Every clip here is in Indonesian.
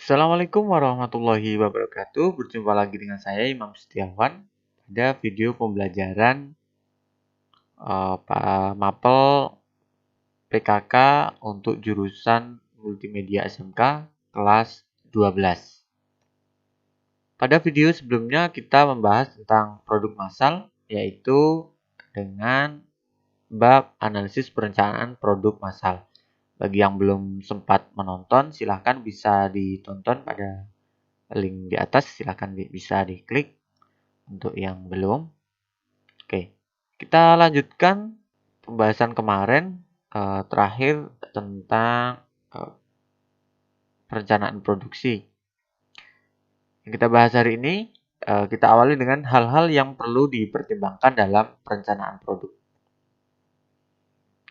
Assalamualaikum warahmatullahi wabarakatuh. Berjumpa lagi dengan saya Imam Setiawan pada video pembelajaran Mapel PKK untuk jurusan Multimedia SMK kelas 12. Pada video sebelumnya kita membahas tentang produk massal, yaitu dengan bab analisis perencanaan produk massal. Bagi yang belum sempat menonton, silahkan bisa ditonton pada link di atas, silahkan bisa diklik. Untuk yang belum, oke, kita lanjutkan pembahasan kemarin terakhir tentang perencanaan produksi. Yang kita bahas hari ini, kita awali dengan hal-hal yang perlu dipertimbangkan dalam perencanaan produk.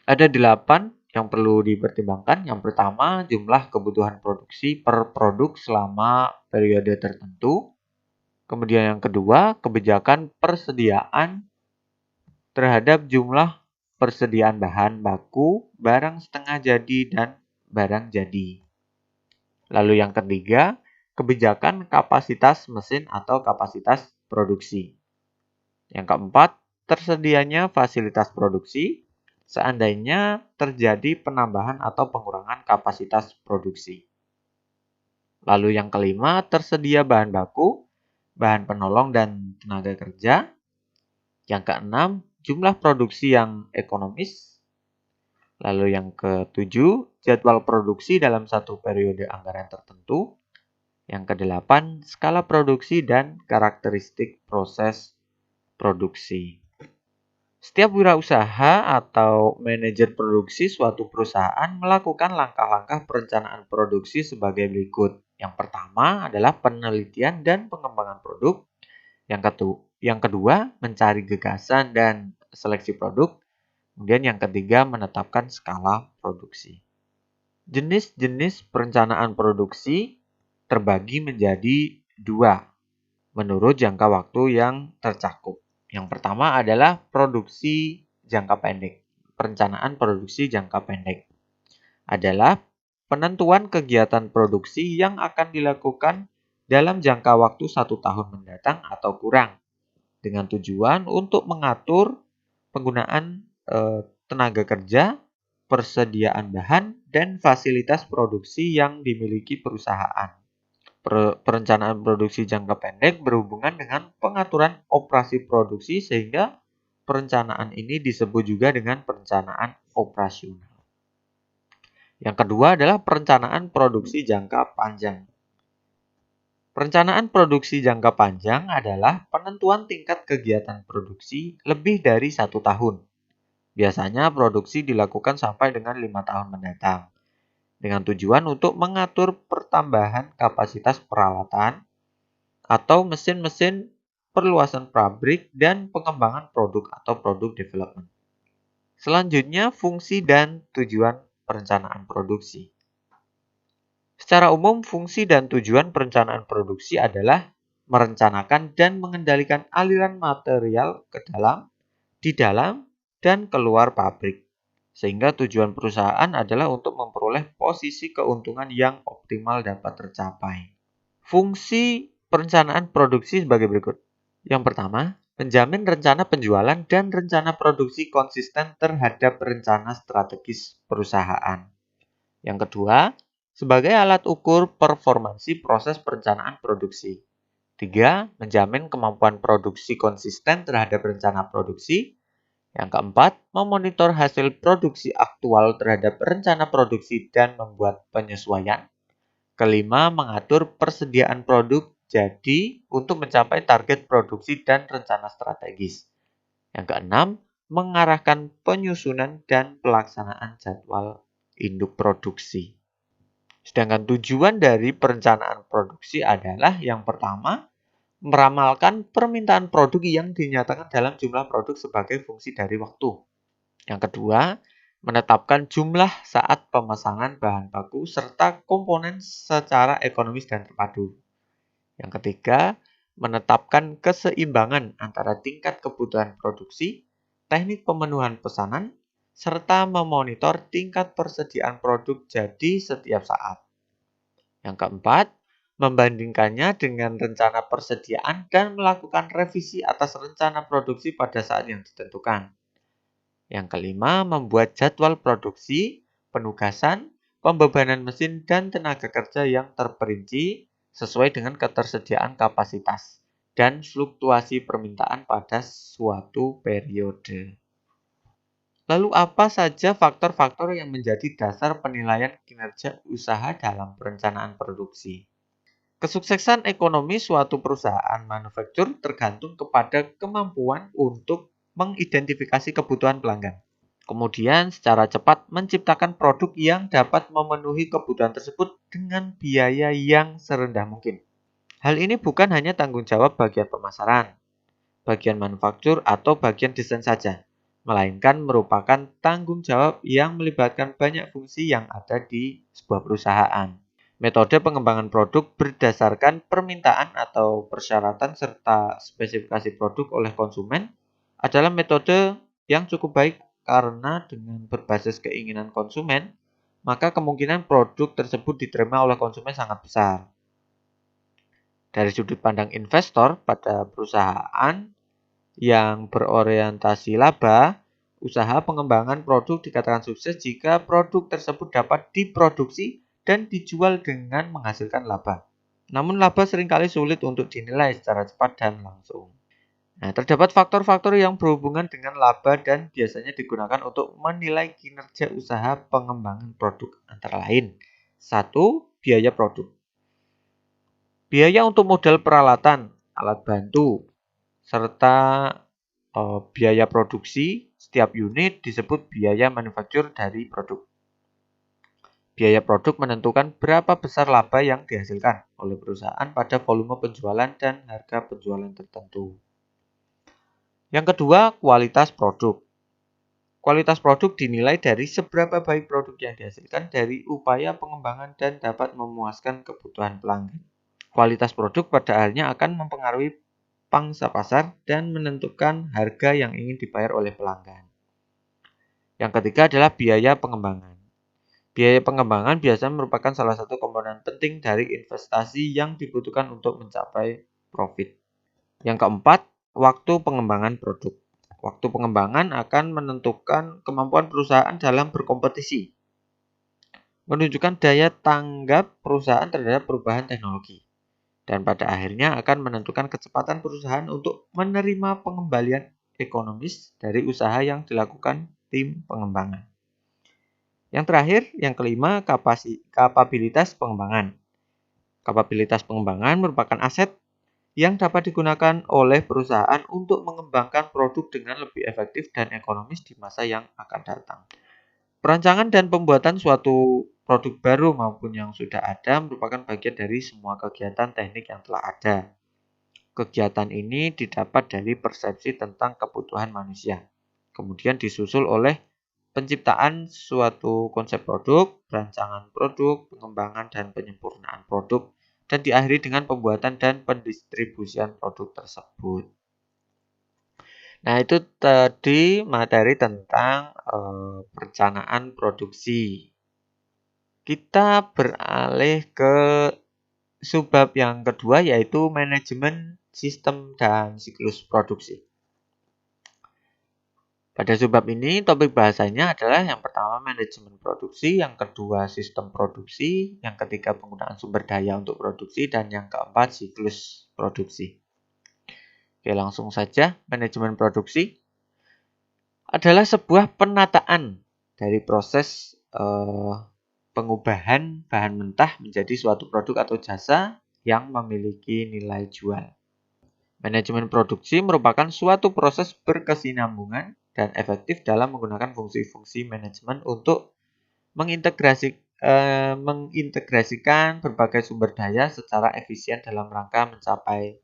Ada 8 yang perlu dipertimbangkan. Yang pertama, jumlah kebutuhan produksi per produk selama periode tertentu. Kemudian yang kedua, kebijakan persediaan terhadap jumlah persediaan bahan baku, barang setengah jadi, dan barang jadi. Lalu yang ketiga, kebijakan kapasitas mesin atau kapasitas produksi. Yang keempat, tersedianya fasilitas produksi seandainya terjadi penambahan atau pengurangan kapasitas produksi. Lalu yang kelima, tersedia bahan baku, bahan penolong dan tenaga kerja. Yang keenam, jumlah produksi yang ekonomis. Lalu yang ketujuh, jadwal produksi dalam satu periode anggaran tertentu. Yang kedelapan, skala produksi dan karakteristik proses produksi. Setiap wirausaha atau manajer produksi suatu perusahaan melakukan langkah-langkah perencanaan produksi sebagai berikut. Yang pertama adalah penelitian dan pengembangan produk. Yang kedua, mencari gagasan dan seleksi produk. Kemudian yang ketiga, menetapkan skala produksi. Jenis-jenis perencanaan produksi terbagi menjadi 2 menurut jangka waktu yang tercakup. Yang pertama adalah produksi jangka pendek. Perencanaan produksi jangka pendek adalah penentuan kegiatan produksi yang akan dilakukan dalam jangka waktu 1 tahun mendatang atau kurang, dengan tujuan untuk mengatur penggunaan tenaga kerja, persediaan bahan, dan fasilitas produksi yang dimiliki perusahaan. Perencanaan produksi jangka pendek berhubungan dengan pengaturan operasi produksi, sehingga perencanaan ini disebut juga dengan perencanaan operasional. Yang kedua adalah perencanaan produksi jangka panjang. Perencanaan produksi jangka panjang adalah penentuan tingkat kegiatan produksi lebih dari 1 tahun. Biasanya produksi dilakukan sampai dengan 5 tahun mendatang, dengan tujuan untuk mengatur pertambahan kapasitas peralatan atau mesin-mesin, perluasan pabrik, dan pengembangan produk atau produk development. Selanjutnya, fungsi dan tujuan perencanaan produksi. Secara umum, fungsi dan tujuan perencanaan produksi adalah merencanakan dan mengendalikan aliran material ke dalam, di dalam, dan keluar pabrik. Sehingga tujuan perusahaan adalah untuk memperoleh posisi keuntungan yang optimal dapat tercapai. Fungsi perencanaan produksi sebagai berikut. Yang pertama, menjamin rencana penjualan dan rencana produksi konsisten terhadap rencana strategis perusahaan. Yang kedua, sebagai alat ukur performansi proses perencanaan produksi. 3. Menjamin kemampuan produksi konsisten terhadap rencana produksi. Yang keempat, memonitor hasil produksi aktual terhadap rencana produksi dan membuat penyesuaian. Kelima, mengatur persediaan produk jadi untuk mencapai target produksi dan rencana strategis. Yang keenam, mengarahkan penyusunan dan pelaksanaan jadwal induk produksi. Sedangkan tujuan dari perencanaan produksi adalah yang pertama, meramalkan permintaan produk yang dinyatakan dalam jumlah produk sebagai fungsi dari waktu. Yang kedua, menetapkan jumlah saat pemesanan bahan baku serta komponen secara ekonomis dan terpadu. Yang ketiga, menetapkan keseimbangan antara tingkat kebutuhan produksi, teknik pemenuhan pesanan, serta memonitor tingkat persediaan produk jadi setiap saat. Yang keempat, membandingkannya dengan rencana persediaan, dan melakukan revisi atas rencana produksi pada saat yang ditentukan. Yang kelima, membuat jadwal produksi, penugasan, pembebanan mesin, dan tenaga kerja yang terperinci sesuai dengan ketersediaan kapasitas dan fluktuasi permintaan pada suatu periode. Lalu apa saja faktor-faktor yang menjadi dasar penilaian kinerja usaha dalam perencanaan produksi? Kesuksesan ekonomi suatu perusahaan manufaktur tergantung kepada kemampuan untuk mengidentifikasi kebutuhan pelanggan. Kemudian secara cepat menciptakan produk yang dapat memenuhi kebutuhan tersebut dengan biaya yang serendah mungkin. Hal ini bukan hanya tanggung jawab bagian pemasaran, bagian manufaktur, atau bagian desain saja, melainkan merupakan tanggung jawab yang melibatkan banyak fungsi yang ada di sebuah perusahaan. Metode pengembangan produk berdasarkan permintaan atau persyaratan serta spesifikasi produk oleh konsumen adalah metode yang cukup baik karena dengan berbasis keinginan konsumen, maka kemungkinan produk tersebut diterima oleh konsumen sangat besar. Dari sudut pandang investor pada perusahaan yang berorientasi laba, usaha pengembangan produk dikatakan sukses jika produk tersebut dapat diproduksi dan dijual dengan menghasilkan laba. Namun laba seringkali sulit untuk dinilai secara cepat dan langsung. Nah, terdapat faktor-faktor yang berhubungan dengan laba dan biasanya digunakan untuk menilai kinerja usaha pengembangan produk, antara lain. 1. Biaya produk. Biaya untuk modal peralatan, alat bantu, serta biaya produksi setiap unit disebut biaya manufaktur dari produk. Biaya produk menentukan berapa besar laba yang dihasilkan oleh perusahaan pada volume penjualan dan harga penjualan tertentu. Yang kedua, kualitas produk. Kualitas produk dinilai dari seberapa baik produk yang dihasilkan dari upaya pengembangan dan dapat memuaskan kebutuhan pelanggan. Kualitas produk pada akhirnya akan mempengaruhi pangsa pasar dan menentukan harga yang ingin dibayar oleh pelanggan. Yang ketiga adalah biaya pengembangan. Biaya pengembangan biasanya merupakan salah satu komponen penting dari investasi yang dibutuhkan untuk mencapai profit. Yang keempat, waktu pengembangan produk. Waktu pengembangan akan menentukan kemampuan perusahaan dalam berkompetisi, menunjukkan daya tanggap perusahaan terhadap perubahan teknologi, dan pada akhirnya akan menentukan kecepatan perusahaan untuk menerima pengembalian ekonomis dari usaha yang dilakukan tim pengembangan. Yang terakhir, yang kelima, kapabilitas pengembangan. Kapabilitas pengembangan merupakan aset yang dapat digunakan oleh perusahaan untuk mengembangkan produk dengan lebih efektif dan ekonomis di masa yang akan datang. Perancangan dan pembuatan suatu produk baru maupun yang sudah ada merupakan bagian dari semua kegiatan teknik yang telah ada. Kegiatan ini didapat dari persepsi tentang kebutuhan manusia, kemudian disusul oleh penciptaan suatu konsep produk, perancangan produk, pengembangan dan penyempurnaan produk, dan diakhiri dengan pembuatan dan pendistribusian produk tersebut. Nah, itu tadi materi tentang perencanaan produksi. Kita beralih ke subbab yang kedua, yaitu manajemen sistem dan siklus produksi. Pada subbab ini, topik bahasanya adalah yang pertama manajemen produksi, yang kedua sistem produksi, yang ketiga penggunaan sumber daya untuk produksi, dan yang keempat siklus produksi. Oke, langsung saja. Manajemen produksi adalah sebuah penataan dari proses pengubahan bahan mentah menjadi suatu produk atau jasa yang memiliki nilai jual. Manajemen produksi merupakan suatu proses berkesinambungan dan efektif dalam menggunakan fungsi-fungsi manajemen untuk mengintegrasikan berbagai sumber daya secara efisien dalam rangka mencapai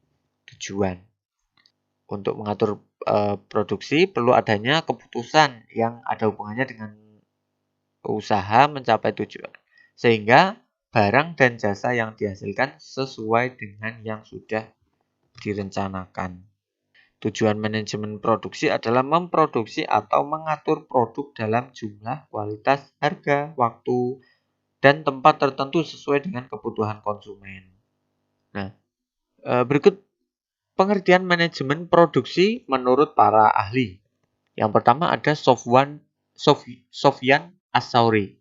tujuan. Untuk mengatur produksi perlu adanya keputusan yang ada hubungannya dengan usaha mencapai tujuan, sehingga barang dan jasa yang dihasilkan sesuai dengan yang sudah direncanakan. Tujuan manajemen produksi adalah memproduksi atau mengatur produk dalam jumlah, kualitas, harga, waktu, dan tempat tertentu sesuai dengan kebutuhan konsumen. Nah, berikut pengertian manajemen produksi menurut para ahli. Yang pertama ada Sofyan As-Sauri.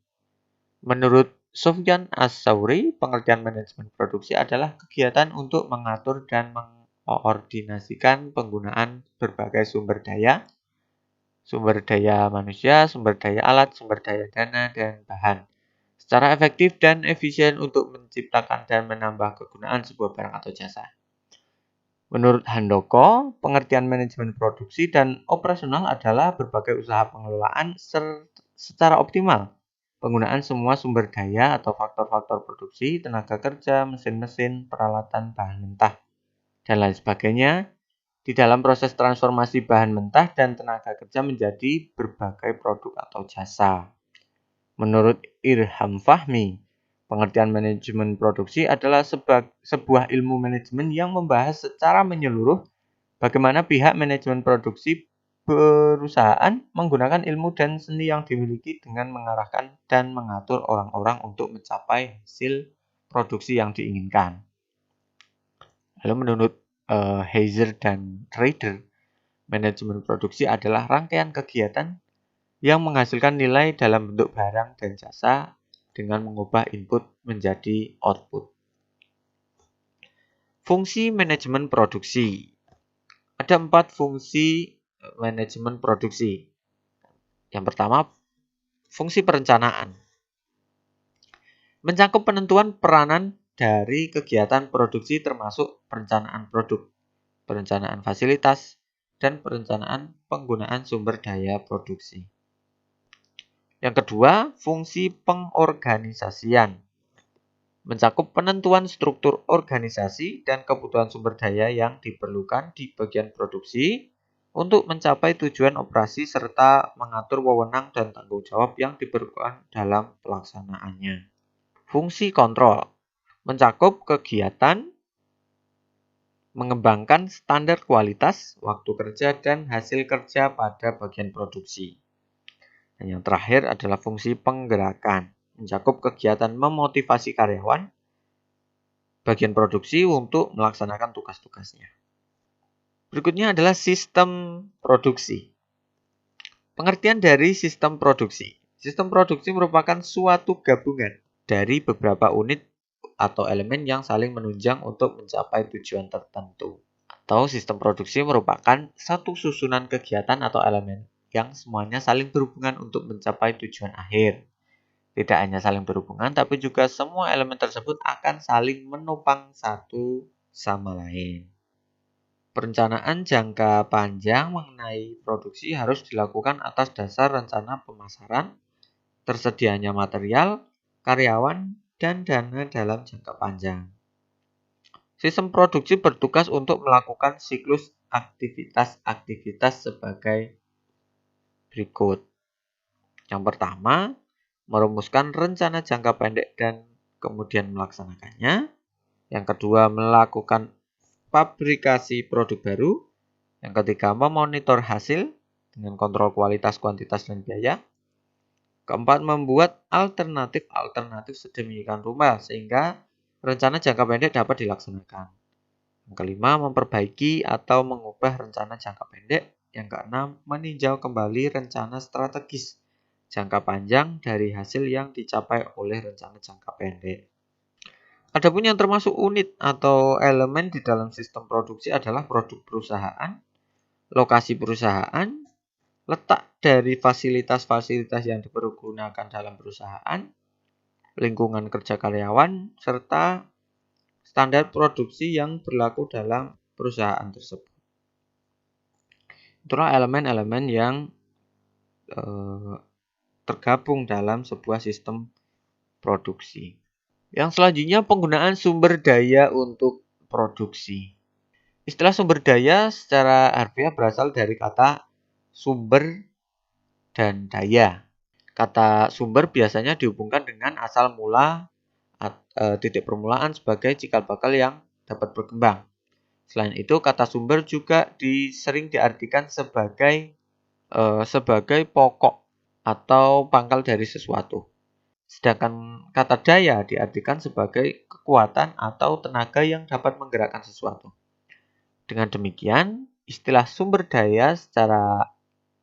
Menurut Sofyan As-Sauri, pengertian manajemen produksi adalah kegiatan untuk mengatur dan mengkoordinasikan penggunaan berbagai sumber daya manusia, sumber daya alat, sumber daya dana, dan bahan, secara efektif dan efisien untuk menciptakan dan menambah kegunaan sebuah barang atau jasa. Menurut Handoko, pengertian manajemen produksi dan operasional adalah berbagai usaha pengelolaan secara optimal. Penggunaan semua sumber daya atau faktor-faktor produksi, tenaga kerja, mesin-mesin, peralatan, bahan mentah, dan lain sebagainya di dalam proses transformasi bahan mentah dan tenaga kerja menjadi berbagai produk atau jasa. Menurut Irham Fahmi, pengertian manajemen produksi adalah sebuah ilmu manajemen yang membahas secara menyeluruh bagaimana pihak manajemen produksi perusahaan menggunakan ilmu dan seni yang dimiliki dengan mengarahkan dan mengatur orang-orang untuk mencapai hasil produksi yang diinginkan. Lalu menurut Heiser dan Trader, manajemen produksi adalah rangkaian kegiatan yang menghasilkan nilai dalam bentuk barang dan jasa dengan mengubah input menjadi output. Fungsi manajemen produksi. Ada 4 fungsi manajemen produksi. Yang pertama, fungsi perencanaan. Mencakup penentuan peranan dari kegiatan produksi termasuk perencanaan produk, perencanaan fasilitas, dan perencanaan penggunaan sumber daya produksi. Yang kedua, fungsi pengorganisasian. Mencakup penentuan struktur organisasi dan kebutuhan sumber daya yang diperlukan di bagian produksi untuk mencapai tujuan operasi serta mengatur wewenang dan tanggung jawab yang diperlukan dalam pelaksanaannya. Fungsi kontrol. Mencakup kegiatan mengembangkan standar kualitas, waktu kerja, dan hasil kerja pada bagian produksi. Dan yang terakhir adalah fungsi penggerakan, mencakup kegiatan memotivasi karyawan bagian produksi untuk melaksanakan tugas-tugasnya. Berikutnya adalah sistem produksi. Pengertian dari sistem produksi. Sistem produksi merupakan suatu gabungan dari beberapa unit atau elemen yang saling menunjang untuk mencapai tujuan tertentu. Atau sistem produksi merupakan satu susunan kegiatan atau elemen yang semuanya saling berhubungan untuk mencapai tujuan akhir. Tidak hanya saling berhubungan, tapi juga semua elemen tersebut akan saling menopang satu sama lain. Perencanaan jangka panjang mengenai produksi harus dilakukan atas dasar rencana pemasaran, tersedianya material, karyawan, dan dana dalam jangka panjang. Sistem produksi bertugas untuk melakukan siklus aktivitas-aktivitas sebagai berikut. Yang pertama, merumuskan rencana jangka pendek dan kemudian melaksanakannya. Yang kedua, melakukan fabrikasi produk baru. Yang ketiga, memonitor hasil dengan kontrol kualitas, kuantitas, dan biaya. Keempat, membuat alternatif sedemikian rupa sehingga rencana jangka pendek dapat dilaksanakan. Yang kelima, memperbaiki atau mengubah rencana jangka pendek. Yang keenam, meninjau kembali rencana strategis jangka panjang dari hasil yang dicapai oleh rencana jangka pendek. Adapun yang termasuk unit atau elemen di dalam sistem produksi adalah produk perusahaan, lokasi perusahaan, letak dari fasilitas-fasilitas yang dipergunakan dalam perusahaan, lingkungan kerja karyawan, serta standar produksi yang berlaku dalam perusahaan tersebut. Itulah elemen-elemen yang tergabung dalam sebuah sistem produksi. Yang selanjutnya, penggunaan sumber daya untuk produksi. Istilah sumber daya secara harfiah berasal dari kata sumber dan daya. Kata sumber biasanya dihubungkan dengan asal mula titik permulaan sebagai cikal bakal yang dapat berkembang. Selain itu, kata sumber juga sering diartikan sebagai pokok atau pangkal dari sesuatu. Sedangkan kata daya diartikan sebagai kekuatan atau tenaga yang dapat menggerakkan sesuatu. Dengan demikian, istilah sumber daya secara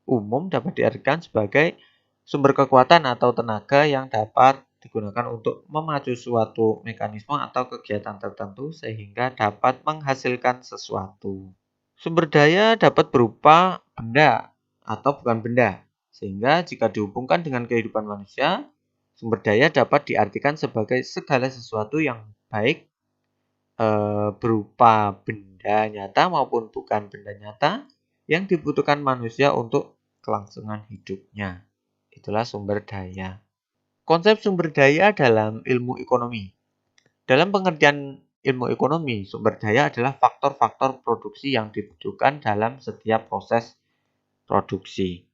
umum dapat diartikan sebagai sumber kekuatan atau tenaga yang dapat digunakan untuk memacu suatu mekanisme atau kegiatan tertentu sehingga dapat menghasilkan sesuatu. Sumber daya dapat berupa benda atau bukan benda, sehingga jika dihubungkan dengan kehidupan manusia, sumber daya dapat diartikan sebagai segala sesuatu yang baik berupa benda nyata maupun bukan benda nyata yang dibutuhkan manusia untuk kelangsungan hidupnya. Itulah sumber daya. Konsep sumber daya dalam ilmu ekonomi. Dalam pengertian ilmu ekonomi, sumber daya adalah faktor-faktor produksi yang dibutuhkan dalam setiap proses produksi.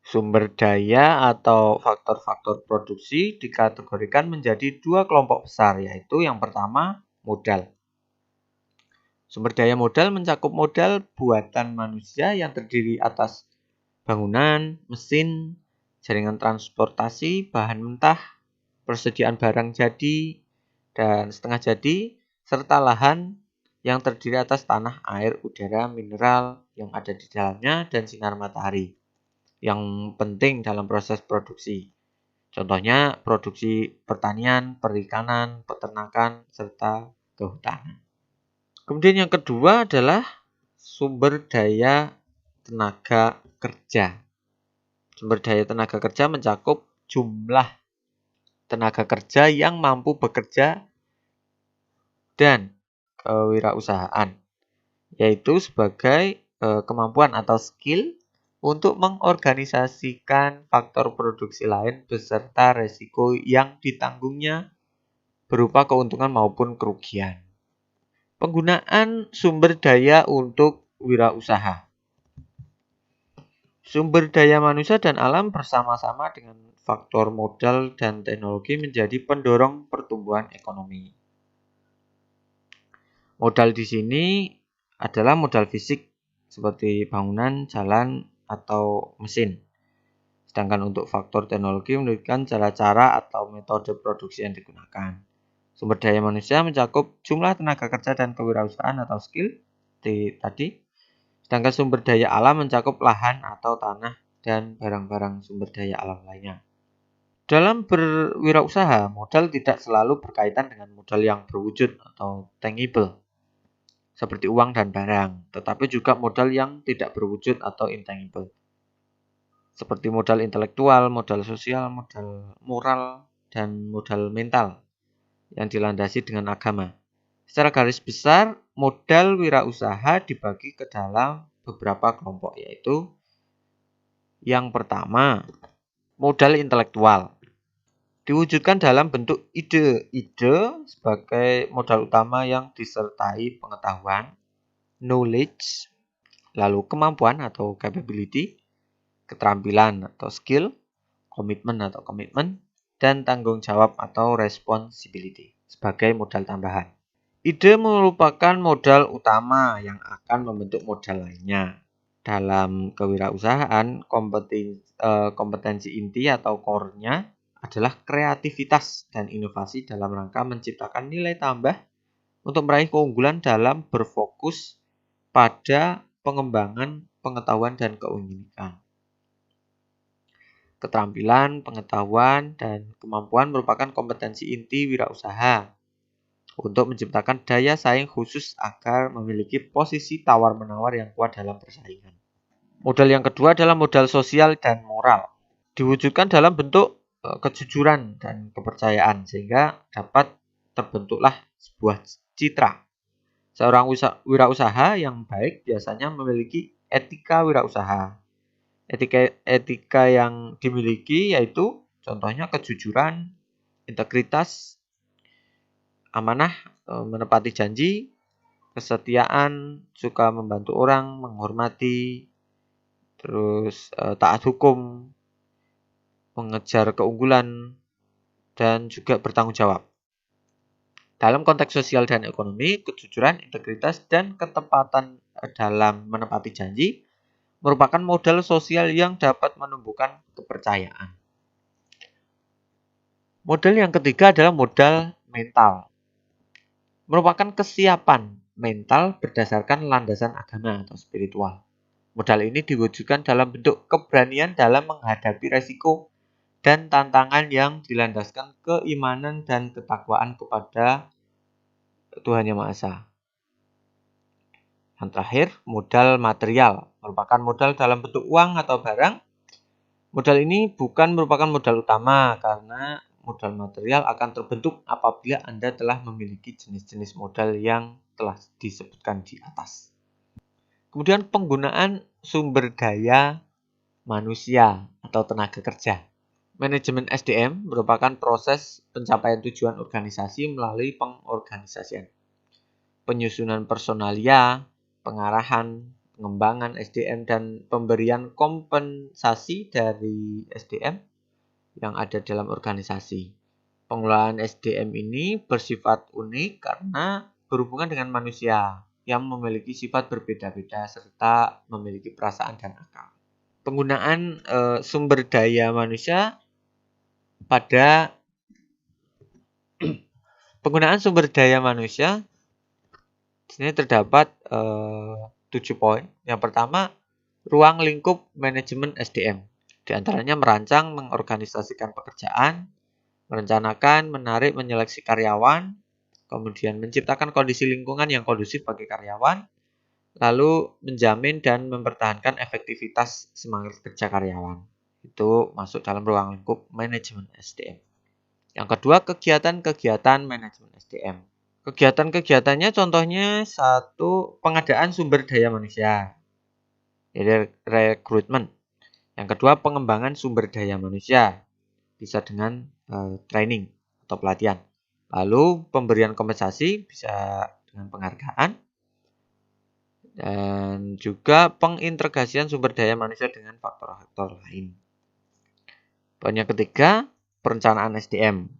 Sumber daya atau faktor-faktor produksi dikategorikan menjadi dua kelompok besar, yaitu yang pertama, modal. Sumber daya modal mencakup modal buatan manusia yang terdiri atas bangunan, mesin, jaringan transportasi, bahan mentah, persediaan barang jadi dan setengah jadi, serta lahan yang terdiri atas tanah, air, udara, mineral yang ada di dalamnya, dan sinar matahari yang penting dalam proses produksi. Contohnya produksi pertanian, perikanan, peternakan, serta kehutanan. Kemudian yang kedua adalah sumber daya tenaga kerja. Sumber daya tenaga kerja mencakup jumlah tenaga kerja yang mampu bekerja dan kewirausahaan, yaitu sebagai kemampuan atau skill untuk mengorganisasikan faktor produksi lain beserta resiko yang ditanggungnya berupa keuntungan maupun kerugian. Penggunaan sumber daya untuk wirausaha. Sumber daya manusia dan alam bersama-sama dengan faktor modal dan teknologi menjadi pendorong pertumbuhan ekonomi. Modal di sini adalah modal fisik seperti bangunan, jalan, atau mesin. Sedangkan untuk faktor teknologi menunjukkan cara-cara atau metode produksi yang digunakan. Sumber daya manusia mencakup jumlah tenaga kerja dan kewirausahaan atau skill tadi. Sedangkan sumber daya alam mencakup lahan atau tanah dan barang-barang sumber daya alam lainnya. Dalam berwirausaha, modal tidak selalu berkaitan dengan modal yang berwujud atau tangible, seperti uang dan barang, tetapi juga modal yang tidak berwujud atau intangible, seperti modal intelektual, modal sosial, modal moral, dan modal mental yang dilandasi dengan agama. Secara garis besar, modal wirausaha dibagi ke dalam beberapa kelompok, yaitu yang pertama, modal intelektual. Diwujudkan dalam bentuk ide. Ide sebagai modal utama yang disertai pengetahuan, knowledge, lalu kemampuan atau capability, keterampilan atau skill, komitmen atau commitment, dan tanggung jawab atau responsibility sebagai modal tambahan. Ide merupakan modal utama yang akan membentuk modal lainnya. Dalam kewirausahaan, kompetensi inti atau core-nya adalah kreativitas dan inovasi dalam rangka menciptakan nilai tambah untuk meraih keunggulan dalam berfokus pada pengembangan pengetahuan dan keunikan. Keterampilan, pengetahuan, dan kemampuan merupakan kompetensi inti wirausaha untuk menciptakan daya saing khusus agar memiliki posisi tawar-menawar yang kuat dalam persaingan. Modal yang kedua adalah modal sosial dan moral. Diwujudkan dalam bentuk kejujuran dan kepercayaan sehingga dapat terbentuklah sebuah citra. Seorang wirausaha yang baik biasanya memiliki etika wirausaha. Etika yang dimiliki yaitu contohnya kejujuran, integritas, amanah, menepati janji, kesetiaan, suka membantu orang, menghormati, terus taat hukum, mengejar keunggulan, dan juga bertanggung jawab. Dalam konteks sosial dan ekonomi, kejujuran, integritas, dan ketepatan dalam menepati janji merupakan modal sosial yang dapat menumbuhkan kepercayaan. Modal yang ketiga adalah modal mental. Merupakan kesiapan mental berdasarkan landasan agama atau spiritual. Modal ini diwujudkan dalam bentuk keberanian dalam menghadapi resiko dan tantangan yang dilandaskan keimanan dan ketakwaan kepada Tuhan Yang Maha Esa. Yang terakhir, modal material. Merupakan modal dalam bentuk uang atau barang. Modal ini bukan merupakan modal utama karena modal material akan terbentuk apabila Anda telah memiliki jenis-jenis modal yang telah disebutkan di atas. Kemudian penggunaan sumber daya manusia atau tenaga kerja. Manajemen SDM merupakan proses pencapaian tujuan organisasi melalui pengorganisasian, penyusunan personalia, pengarahan, pengembangan SDM, dan pemberian kompensasi dari SDM yang ada dalam organisasi. Pengelolaan SDM ini bersifat unik karena berhubungan dengan manusia yang memiliki sifat berbeda-beda serta memiliki perasaan dan akal. Penggunaan sumber daya manusia pada penggunaan sumber daya manusia di sini terdapat 7 poin. Yang pertama, ruang lingkup manajemen SDM. Di antaranya merancang, mengorganisasikan pekerjaan, merencanakan, menarik, menyeleksi karyawan, kemudian menciptakan kondisi lingkungan yang kondusif bagi karyawan, lalu menjamin dan mempertahankan efektivitas semangat kerja karyawan. Itu masuk dalam ruang lingkup manajemen SDM. Yang kedua, kegiatan-kegiatan manajemen SDM. Kegiatan-kegiatannya contohnya satu, pengadaan sumber daya manusia, jadi rekrutmen. Yang kedua, pengembangan sumber daya manusia, bisa dengan training atau pelatihan. Lalu pemberian kompensasi bisa dengan penghargaan. Dan juga pengintegrasian sumber daya manusia dengan faktor-faktor lain. Poin yang ketiga, perencanaan SDM,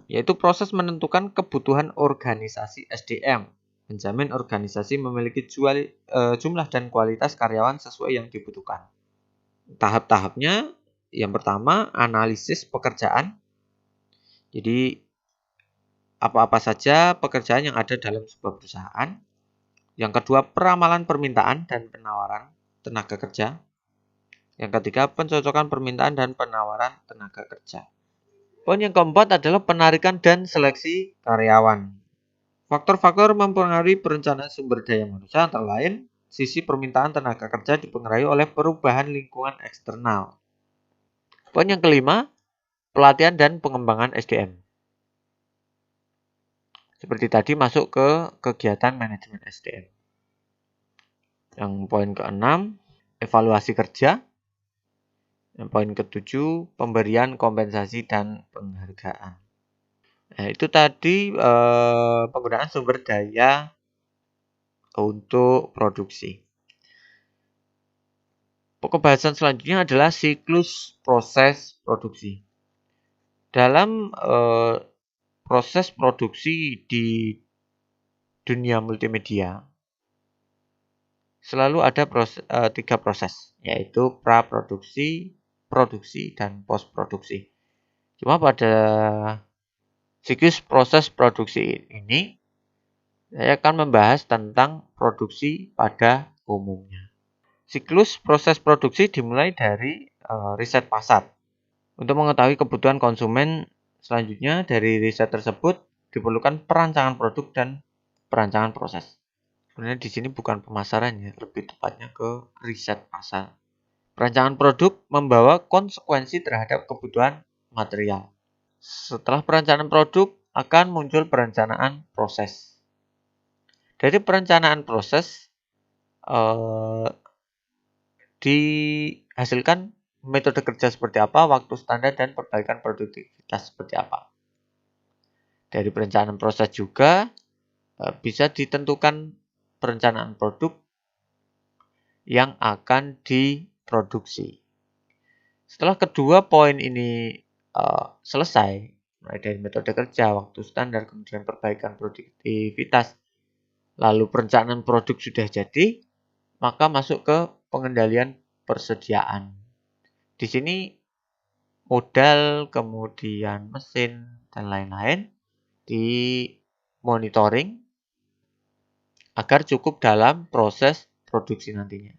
yaitu proses menentukan kebutuhan organisasi SDM, menjamin organisasi memiliki jumlah dan kualitas karyawan sesuai yang dibutuhkan. Tahap-tahapnya, yang pertama, analisis pekerjaan. Jadi, apa-apa saja pekerjaan yang ada dalam sebuah perusahaan. Yang kedua, peramalan permintaan dan penawaran tenaga kerja. Yang ketiga, pencocokan permintaan dan penawaran tenaga kerja. Poin yang keempat adalah penarikan dan seleksi karyawan. Faktor-faktor mempengaruhi perencanaan sumber daya manusia antara lain sisi permintaan tenaga kerja dipengaruhi oleh perubahan lingkungan eksternal. Poin yang kelima, pelatihan dan pengembangan SDM. Seperti tadi masuk ke kegiatan manajemen SDM. Yang poin keenam, evaluasi kerja. Yang poin ketujuh, pemberian kompensasi dan penghargaan. Nah, itu tadi penggunaan sumber daya untuk produksi. Pembahasan selanjutnya adalah siklus proses produksi. Dalam proses produksi di dunia multimedia, selalu ada tiga proses, yaitu praproduksi, produksi, dan postproduksi. Cuma pada siklus proses produksi ini, saya akan membahas tentang produksi pada umumnya. Siklus proses produksi dimulai dari riset pasar. Untuk mengetahui kebutuhan konsumen, selanjutnya dari riset tersebut diperlukan perancangan produk dan perancangan proses. Sebenarnya di sini bukan pemasaran ya, lebih tepatnya ke riset pasar. Perancangan produk membawa konsekuensi terhadap kebutuhan material. Setelah perencanaan produk, akan muncul perencanaan proses. Dari perencanaan proses, dihasilkan metode kerja seperti apa, waktu standar, dan perbaikan produktivitas seperti apa. Dari perencanaan proses juga bisa ditentukan perencanaan produk yang akan diproduksi. Setelah kedua poin ini selesai, mulai dari metode kerja, waktu standar, kemudian perbaikan produktivitas, lalu perencanaan produk sudah jadi, maka masuk ke pengendalian persediaan. Di sini modal, kemudian mesin, dan lain-lain di monitoring agar cukup dalam proses produksi nantinya.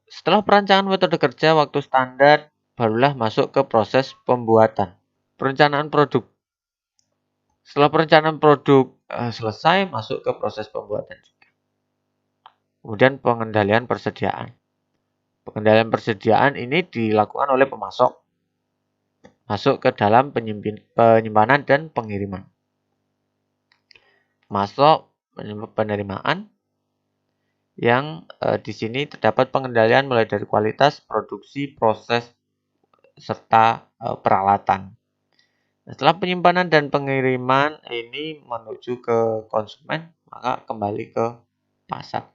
Setelah perancangan metode kerja waktu standar, barulah masuk ke proses pembuatan. Perencanaan produk. Setelah perencanaan produk selesai, masuk ke proses pembuatan juga. Kemudian pengendalian persediaan. Pengendalian persediaan ini dilakukan oleh pemasok, masuk ke dalam penyimpanan dan pengiriman. Masuk penerimaan yang di sini terdapat pengendalian mulai dari kualitas, produksi, proses, serta peralatan. Setelah penyimpanan dan pengiriman ini menuju ke konsumen, maka kembali ke pasar.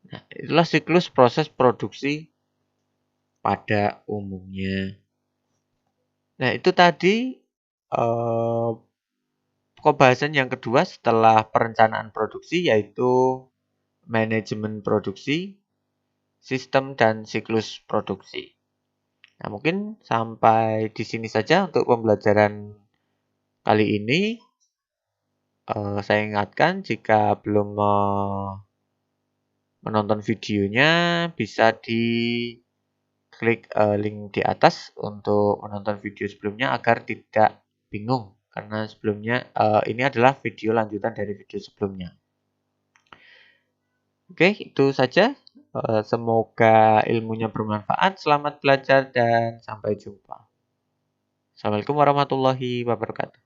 Nah, itulah siklus proses produksi pada umumnya. Nah, itu tadi pembahasan yang kedua setelah perencanaan produksi, yaitu manajemen produksi, sistem, dan siklus produksi. Nah, mungkin sampai di sini saja untuk pembelajaran kali ini. Saya ingatkan jika belum menonton videonya, bisa diklik link di atas untuk menonton video sebelumnya agar tidak bingung. Karena sebelumnya ini adalah video lanjutan dari video sebelumnya. Oke, itu saja. Semoga ilmunya bermanfaat. Selamat belajar dan sampai jumpa. Assalamualaikum warahmatullahi wabarakatuh.